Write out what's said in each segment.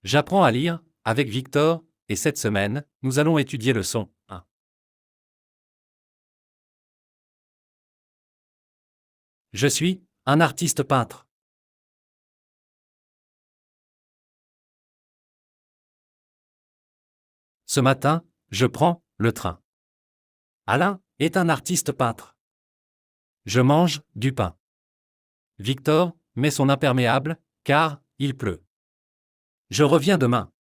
J'apprends à lire avec Victor, et cette semaine, nous allons étudier le son 1. Je suis un artiste peintre. Ce matin, je prends le train. Alain est un artiste peintre. Je mange du pain. Victor met son imperméable, car il pleut. Je reviens demain.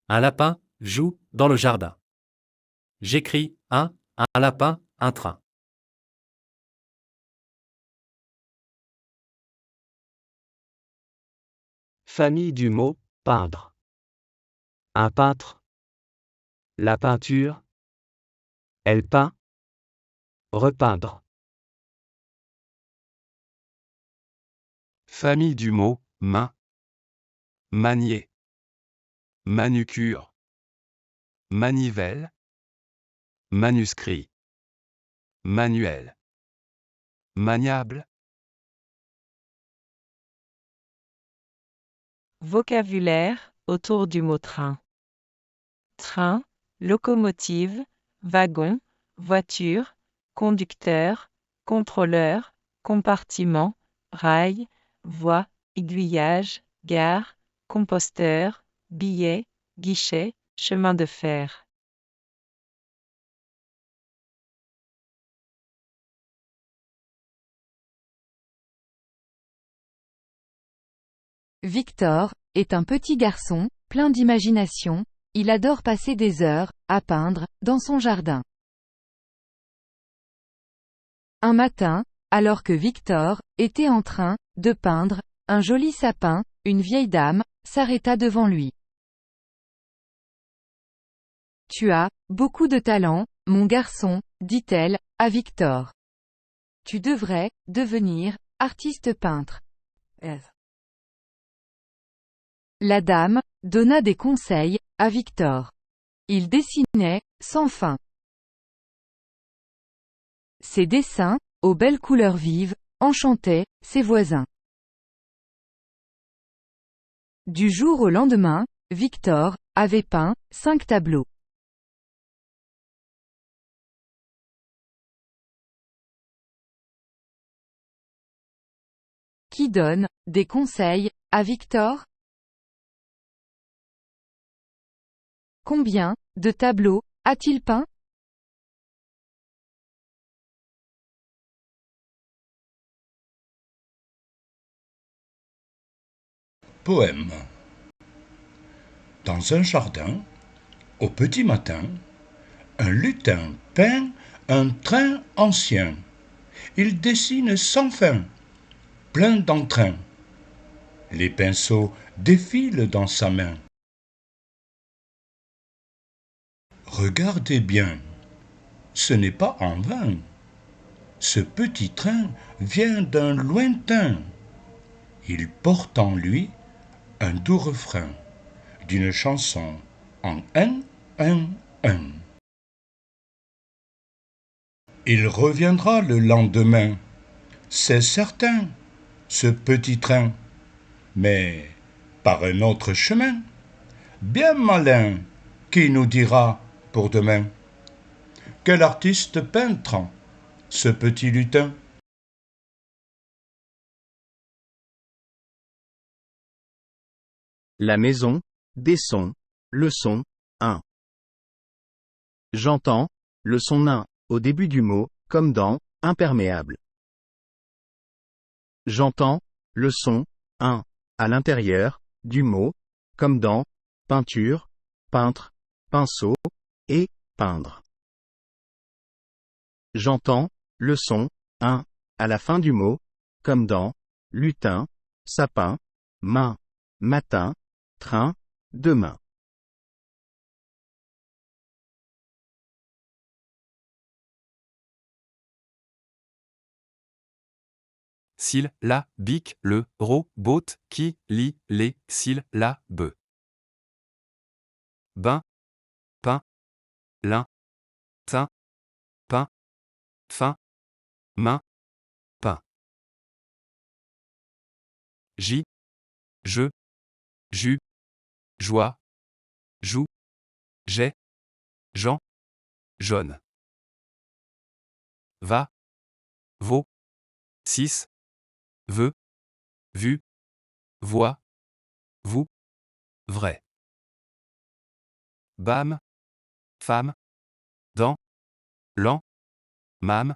Un lapin joue dans le jardin. J'écris un lapin, un train. Famille du mot peindre. Un peintre. La peinture. Elle peint. Repeindre. Famille du mot main. Manier. Manucure. Manivelle. Manuscrit. Manuel. Maniable. Vocabulaire autour du mot train. Train, locomotive, wagon, voiture, conducteur, contrôleur, compartiment, rail, voie, aiguillage, gare, composteur, billet, guichet, chemin de fer. Victor est un petit garçon, plein d'imagination, il adore passer des heures, à peindre, dans son jardin. Un matin, alors que Victor était en train de peindre un joli sapin, une vieille dame s'arrêta devant lui. Tu as beaucoup de talent, mon garçon, dit-elle à Victor. Tu devrais devenir artiste peintre. La dame donna des conseils à Victor. Il dessinait sans fin. Ses dessins, aux belles couleurs vives, enchantaient ses voisins. Du jour au lendemain, Victor avait peint 5 tableaux. Qui donne des conseils à Victor? Combien de tableaux a-t-il peint? Poème. Dans un jardin, au petit matin, un lutin peint un train ancien. Il dessine sans fin, plein d'entrain. Les pinceaux défilent dans sa main. Regardez bien, ce n'est pas en vain. Ce petit train vient d'un lointain. Il porte en lui un doux refrain d'une chanson en un. Il reviendra le lendemain, c'est certain, ce petit train, mais par un autre chemin, bien malin, qui nous dira pour demain? Quel artiste peintre, ce petit lutin? La maison, des sons, leçon 1. J'entends, leçon 1, au début du mot, comme dans, imperméable. J'entends, leçon 1, à l'intérieur, du mot, comme dans, peinture, peintre, pinceau, et, peindre. J'entends, leçon 1, à la fin du mot, comme dans, lutin, sapin, main, matin, train, demain. Sil, la, bic, le, ro, boat, qui, li, les, sil, la, be. Bain, pain, lin, tin, pain, fin, main, pain. J, je, jus, joie, joue, j'ai, Jean, jaune. Va, vaut, 6, veut, vu, voix, vous, vrai. Bam, femme, dans, l'an, mam,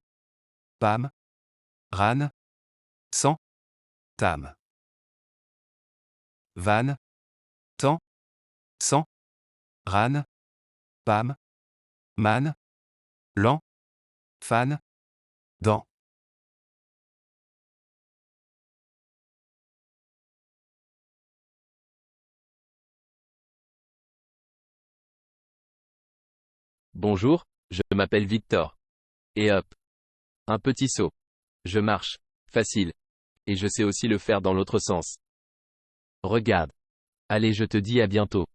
pam, ran, sans, tam. Van, temps, sans, ran, pam, man, lan, fan, dans. Bonjour, je m'appelle Victor. Et hop. Un petit saut. Je marche. Facile. Et je sais aussi le faire dans l'autre sens. Regarde. Allez, je te dis à bientôt.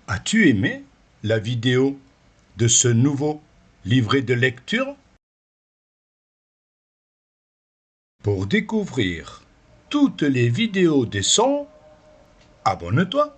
As-tu aimé la vidéo de ce nouveau livret de lecture? Pour découvrir toutes les vidéos des sons, abonne-toi.